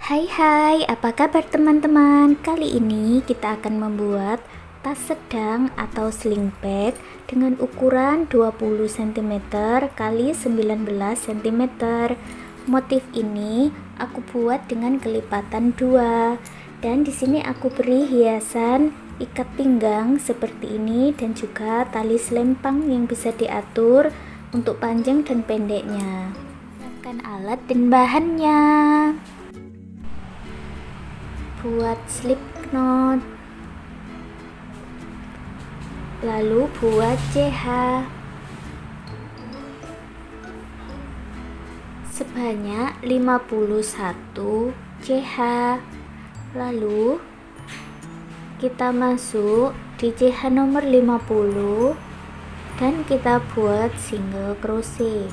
Hai hai, apa kabar teman-teman? Kali ini kita akan membuat tas sedang atau sling bag dengan ukuran 20 cm kali 19 cm. Motif ini aku buat dengan kelipatan 2. Dan di sini aku beri hiasan ikat pinggang seperti ini dan juga tali selempang yang bisa diatur untuk panjang dan pendeknya. Siapkan alat dan bahannya. Buat slip knot, lalu buat CH sebanyak 51 CH, lalu kita masuk di CH nomor 50 dan kita buat single crochet.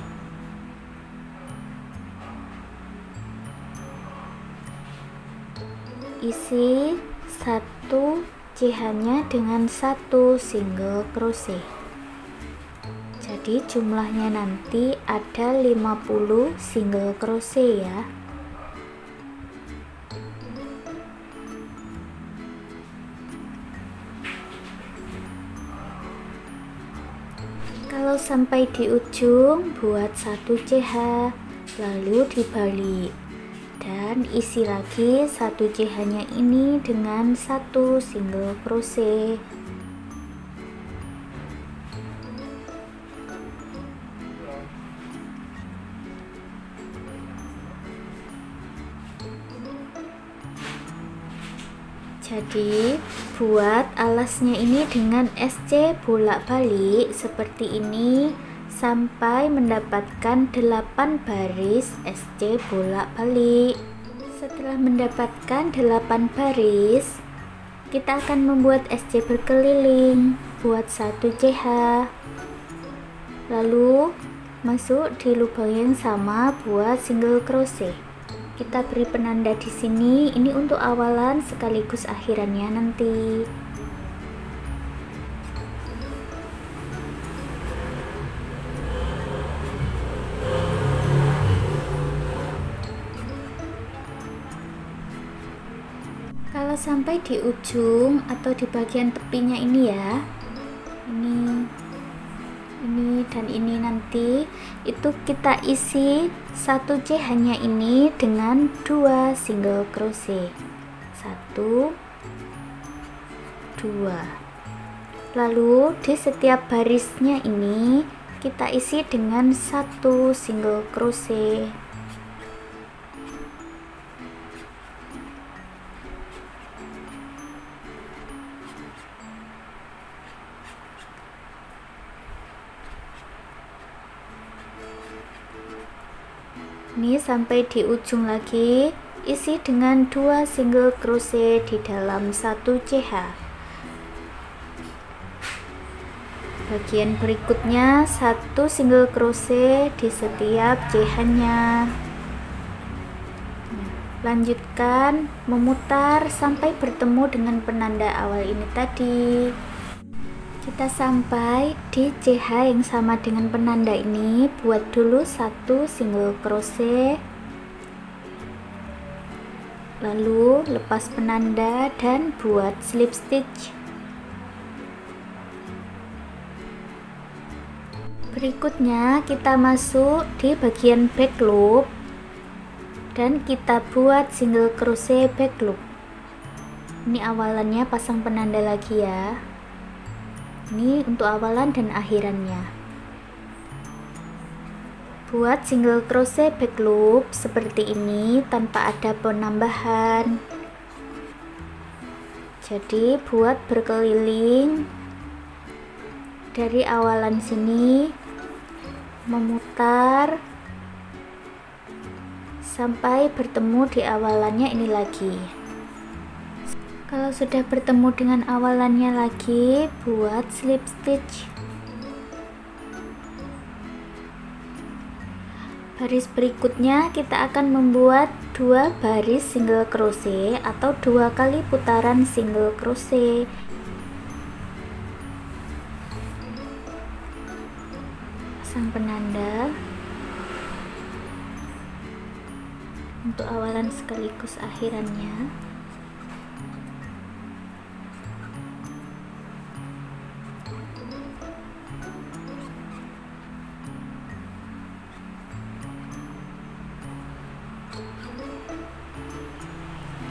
Isi satu CH nya dengan satu single crochet, jadi jumlahnya nanti ada 50 single crochet ya. Kalau sampai di ujung buat satu CH, lalu dibalik dan isi lagi satu CH nya ini dengan satu single crochet. Jadi buat alasnya ini dengan SC bolak-balik seperti ini sampai mendapatkan 8 baris SC bolak-balik. Setelah mendapatkan 8 baris, kita akan membuat SC berkeliling. Buat 1 CH, lalu masuk di lubang yang sama buat single crochet. Kita beri penanda di sini, ini untuk awalan sekaligus akhirannya nanti. Kalau sampai di ujung atau di bagian tepinya ini ya, ini dan ini nanti itu kita isi satu CH nya ini dengan 2 single crochet, 1 2, lalu di setiap barisnya ini kita isi dengan 1 single crochet. Ini sampai di ujung lagi, isi dengan 2 single crochet di dalam 1 CH. Bagian berikutnya 1 single crochet di setiap CH nya. Lanjutkan memutar sampai bertemu dengan penanda awal ini tadi. Kita sampai di CH yang sama dengan penanda ini, buat dulu 1 single crochet, lalu lepas penanda dan buat slip stitch. Berikutnya kita masuk di bagian back loop dan kita buat single crochet back loop. Ini awalannya pasang penanda lagi ya. Ini untuk awalan dan akhirannya. Buat single crochet back loop seperti ini tanpa ada penambahan. Jadi buat berkeliling dari awalan sini, memutar sampai bertemu di awalannya ini lagi. Kalau sudah bertemu dengan awalannya lagi, buat slip stitch. Baris berikutnya kita akan membuat 2 baris single crochet atau 2 kali putaran single crochet. Pasang penanda. untuk awalan sekaligus akhirannya.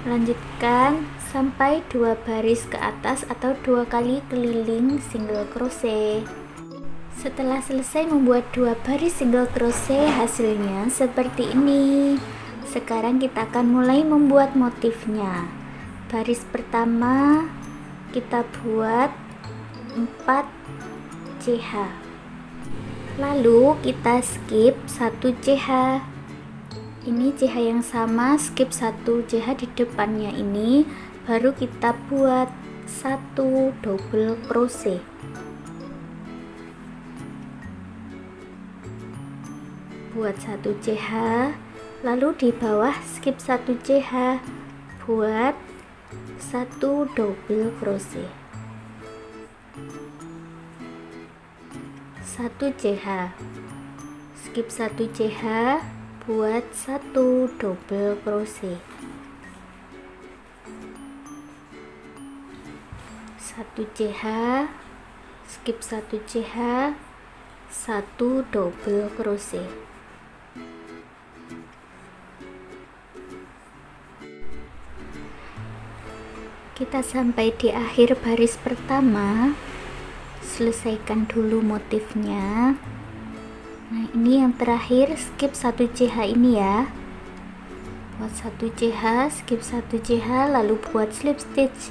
Lanjutkan sampai 2 baris ke atas atau 2 kali keliling single crochet. Setelah selesai membuat 2 baris single crochet, hasilnya seperti ini. Sekarang kita akan mulai membuat motifnya. Baris pertama kita buat 4 CH, lalu kita skip 1 CH. Ini CH yang sama, skip 1 CH di depannya ini, baru kita buat 1 double crochet. Buat 1 CH, lalu di bawah skip 1 CH, buat 1 double crochet. 1 CH, skip 1 CH, buat 1 double crochet. 1 CH, skip 1 CH, 1 double crochet. Kita sampai di akhir baris pertama. Selesaikan dulu motifnya. Nah, ini yang terakhir, skip 1 CH ini ya. Buat 1 CH, skip 1 CH, lalu buat slip stitch.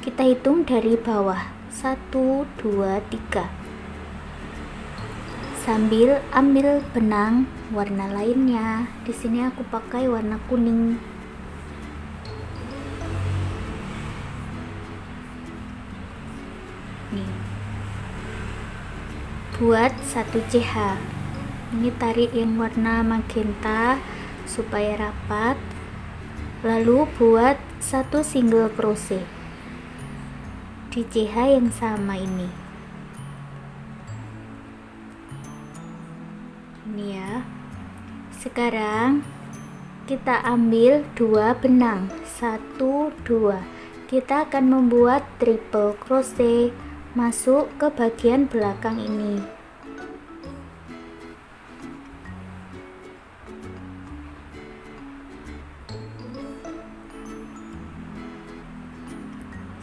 Kita hitung dari bawah, 1 2 3. Sambil ambil benang warna lainnya. Di sini aku pakai warna kuning. Nih. Buat 1 CH. Ini tarik yang warna magenta supaya rapat, lalu buat 1 single crochet di CH yang sama ini. Ini ya. Sekarang kita ambil 2 benang, 1 2. Kita akan membuat triple crochet masuk ke bagian belakang ini.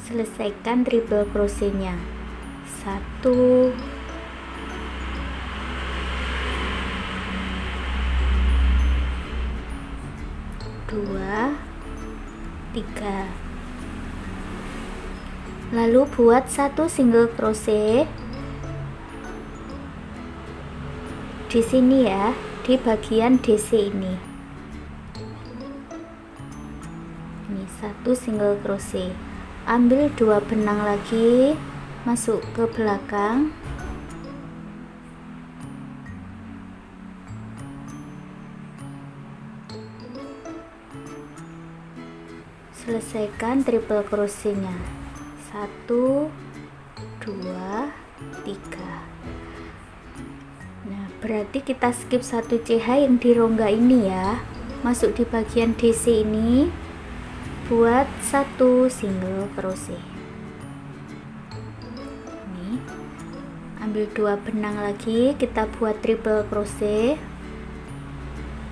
Selesaikan triple crochetnya. 1 2 3. Lalu buat 1 single crochet di sini ya, di bagian DC ini. Ini 1 single crochet. Ambil 2 benang lagi, masuk ke belakang. Selesaikan triple crochetnya. 1 2 3. Nah, berarti kita skip 1 CH yang di rongga ini ya, masuk di bagian DC ini, buat 1 single crochet. Ini ambil 2 benang lagi, kita buat triple crochet,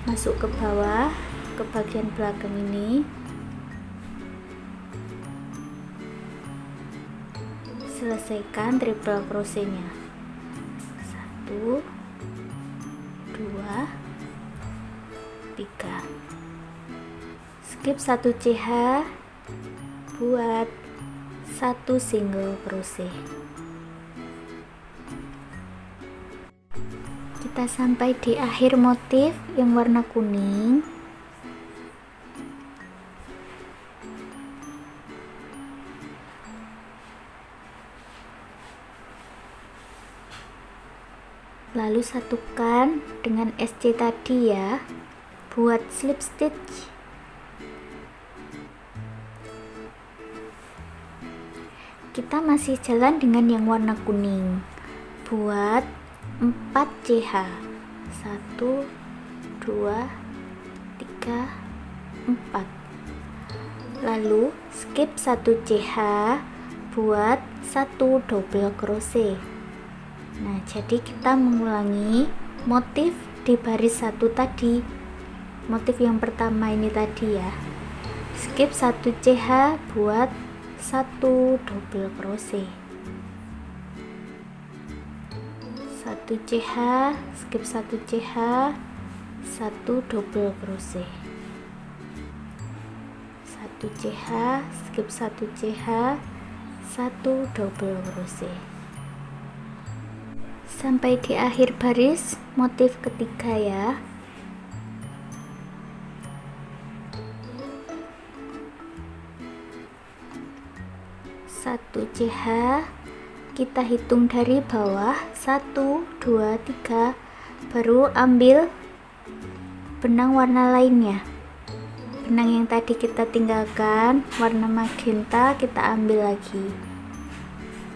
masuk ke bawah ke bagian belakang ini. Selesaikan triple crochetnya. 1 2 3. Skip 1 CH, buat 1 single crochet. Kita sampai di akhir motif yang warna kuning. Lalu satukan dengan SC tadi ya, buat slip stitch. Kita masih jalan dengan yang warna kuning. Buat 4 CH. 1 2 3 4. Lalu skip 1 CH, buat 1 double crochet. Nah, jadi kita mengulangi motif di baris 1 tadi, motif yang pertama ini tadi ya. Skip 1 CH, buat 1 double crochet. 1 CH, skip 1 CH, 1 double crochet. 1 CH, skip 1 CH, 1 double crochet. Sampai di akhir baris motif ketiga ya. Satu CH, kita hitung dari bawah 1, 2, 3, baru ambil benang warna lainnya. Benang yang tadi kita tinggalkan warna magenta kita ambil lagi,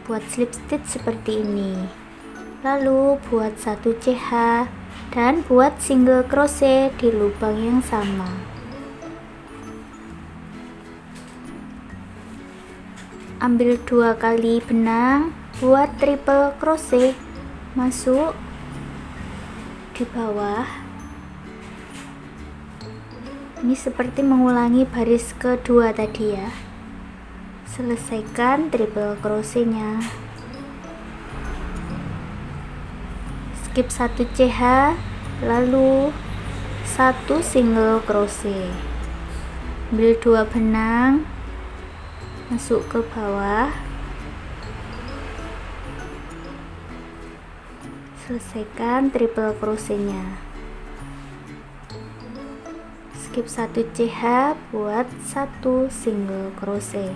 buat slip stitch seperti ini. Lalu buat 1 CH dan buat single crochet di lubang yang sama. Ambil 2 kali benang, buat triple crochet, masuk di bawah. Ini seperti mengulangi baris kedua tadi ya. Selesaikan triple crochetnya. Skip 1 CH, lalu 1 single crochet. Ambil 2 benang, masuk ke bawah, selesaikan triple crochetnya. Skip 1 CH, buat 1 single crochet.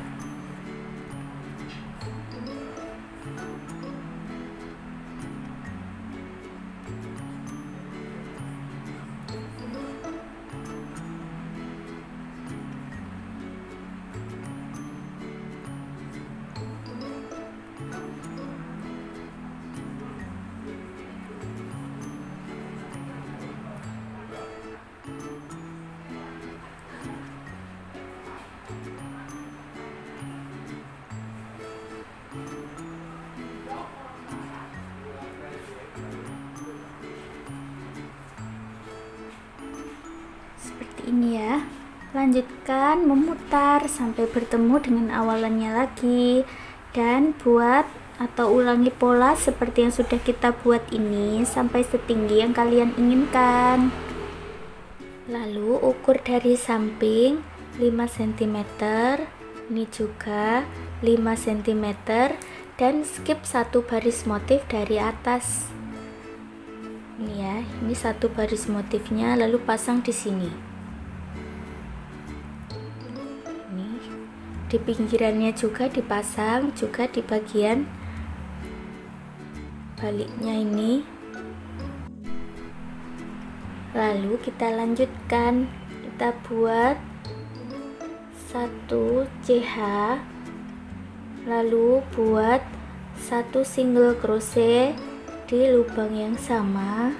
Ini ya, lanjutkan memutar sampai bertemu dengan awalannya lagi, dan buat atau ulangi pola seperti yang sudah kita buat ini sampai setinggi yang kalian inginkan. Lalu ukur dari samping 5 cm, ini juga 5 cm, dan skip 1 baris motif dari atas. Ini ya, ini 1 baris motifnya, lalu pasang di sini. Di pinggirannya juga dipasang, juga di bagian baliknya ini. Lalu kita lanjutkan, kita buat 1 CH, lalu buat 1 single crochet di lubang yang sama.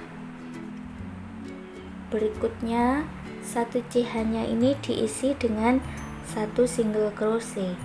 Berikutnya 1 CH nya ini diisi dengan 1 single crochet.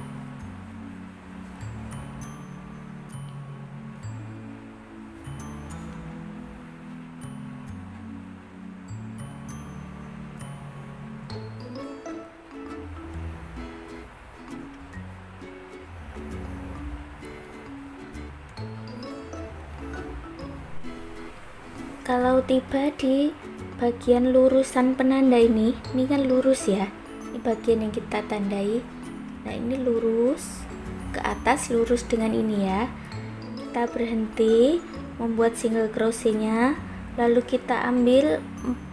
Kalau tiba di bagian lurusan penanda ini kan lurus ya. Ini bagian yang kita tandai. Nah, ini lurus ke atas, lurus dengan ini ya. Kita berhenti membuat single crochetnya, lalu kita ambil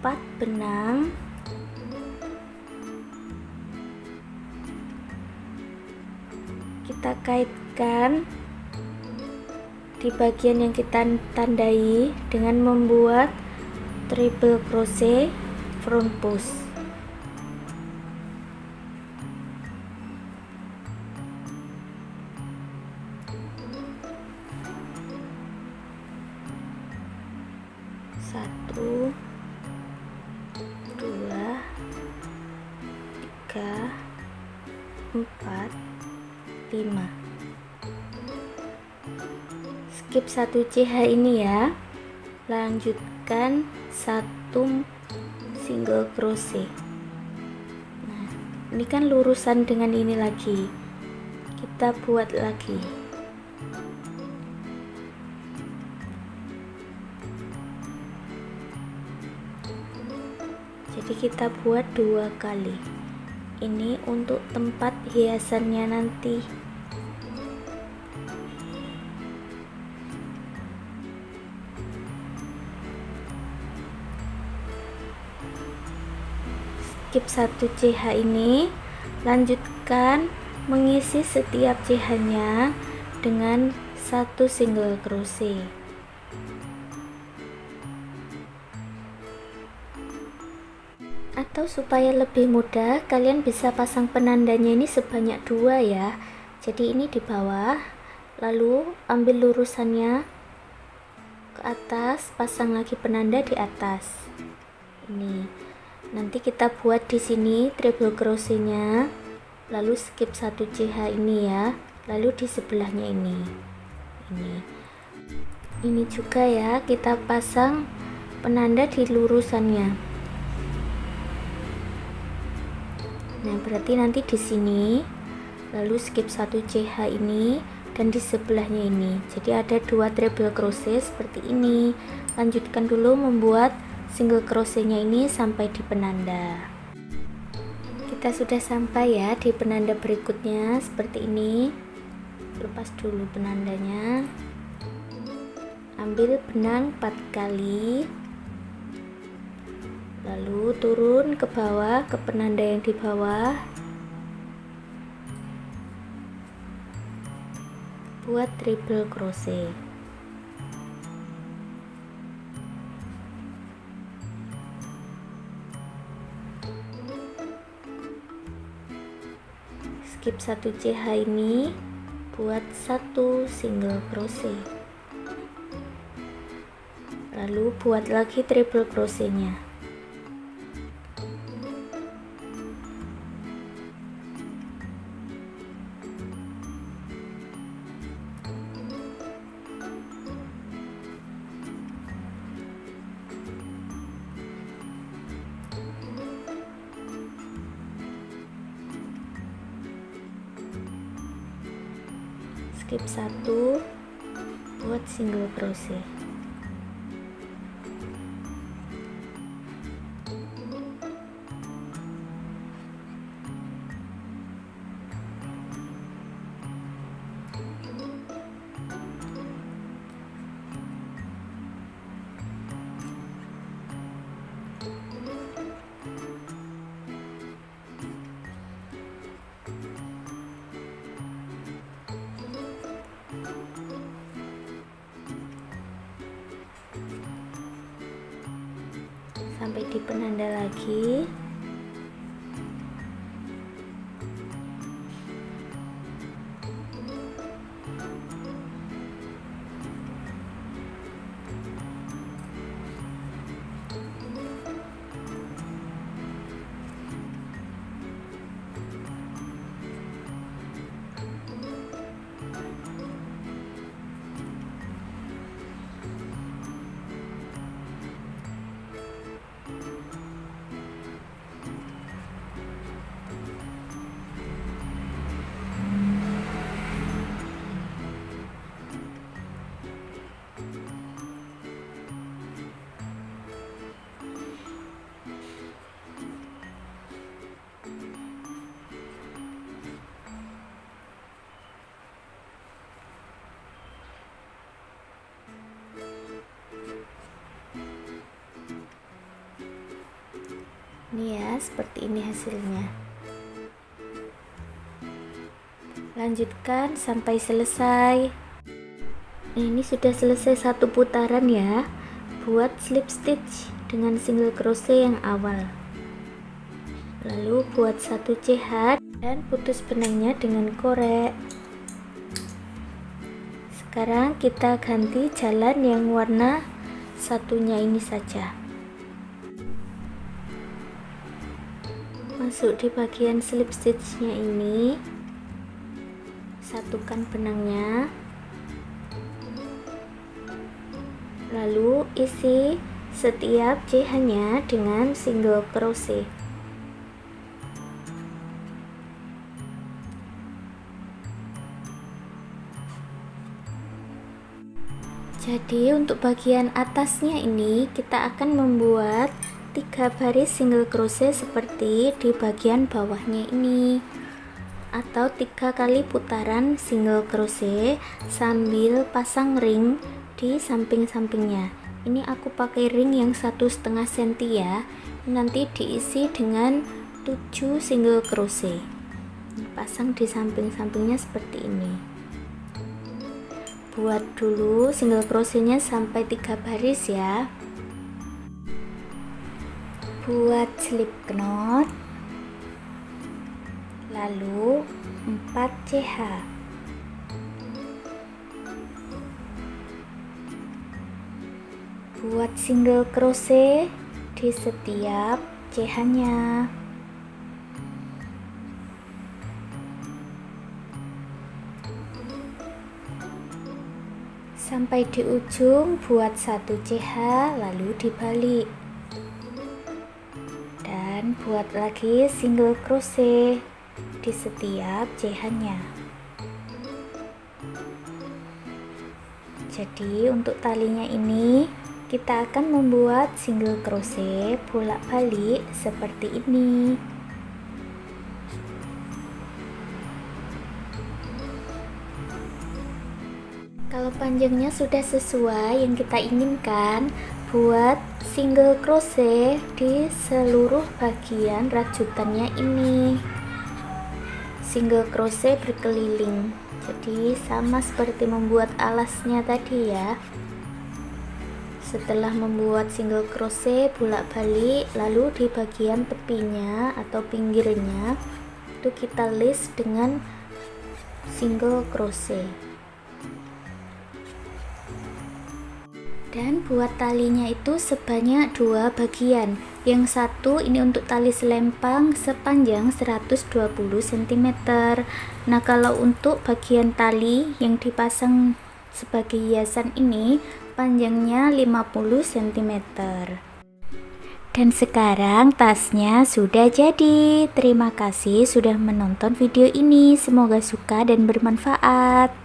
4 benang. Kita kaitkan di bagian yang kita tandai dengan membuat triple crochet front push. Satu, 2, 5. Skip 1 CH ini ya. Lanjutkan 1 single crochet. Nah, ini kan lurusan dengan ini lagi. Kita buat lagi. Jadi kita buat 2 kali. Ini untuk tempat hiasannya nanti. Skip 1 CH ini, lanjutkan mengisi setiap CH-nya dengan 1 single crochet. Atau supaya lebih mudah, kalian bisa pasang penandanya ini sebanyak 2 ya. Jadi ini di bawah, lalu ambil lurusannya ke atas, pasang lagi penanda di atas. Ini. Nanti kita buat di sini treble crochetnya, lalu skip 1 CH ini ya, lalu di sebelahnya ini. Ini juga ya, kita pasang penanda di lurusannya. Nah, berarti nanti di sini, lalu skip 1 CH ini dan di sebelahnya ini. Jadi ada 2 treble crochet seperti ini. Lanjutkan dulu membuat single crochetnya ini sampai di penanda. Kita sudah sampai ya di penanda berikutnya seperti ini. Lepas dulu penandanya, ambil benang 4 kali, lalu turun ke bawah ke penanda yang di bawah, buat triple crochet. Skip 1 CH ini, buat 1 single crochet, lalu buat lagi triple crochetnya. Skip 1, buat single crochet. Sampai di penanda lagi. Ini ya, seperti ini hasilnya. Lanjutkan sampai selesai. Nah, ini sudah selesai 1 putaran ya. Buat slip stitch dengan single crochet yang awal. Lalu buat 1 CH dan putus benangnya dengan korek. Sekarang kita ganti jalan yang warna satunya ini saja. Masuk di bagian slip stitchnya ini, satukan benangnya, lalu isi setiap JH-nya dengan single crochet. Jadi untuk bagian atasnya ini kita akan membuat 3 baris single crochet seperti di bagian bawahnya ini, atau 3 kali putaran single crochet sambil pasang ring di samping-sampingnya. Ini aku pakai ring yang 1,5 cm ya, nanti diisi dengan 7 single crochet. Pasang di samping-sampingnya seperti ini. Buat dulu single crochetnya sampai 3 baris ya. Buat slip knot, lalu 4 CH. Buat single crochet di setiap CH-nya. Sampai di ujung buat 1 CH lalu dibalik, dan buat lagi single crochet di setiap CH-nya. Jadi untuk talinya ini kita akan membuat single crochet bolak-balik seperti ini. Kalau panjangnya sudah sesuai yang kita inginkan, buat single crochet di seluruh bagian rajutannya ini. Single crochet berkeliling, jadi sama seperti membuat alasnya tadi ya. Setelah membuat single crochet bolak-balik, lalu di bagian tepinya atau pinggirnya itu kita list dengan single crochet. Dan buat talinya itu sebanyak 2 bagian. Yang satu ini untuk tali selempang sepanjang 120 cm. Nah, kalau untuk bagian tali yang dipasang sebagai hiasan ini panjangnya 50 cm. Dan sekarang tasnya sudah jadi. Terima kasih sudah menonton video ini. Semoga suka dan bermanfaat.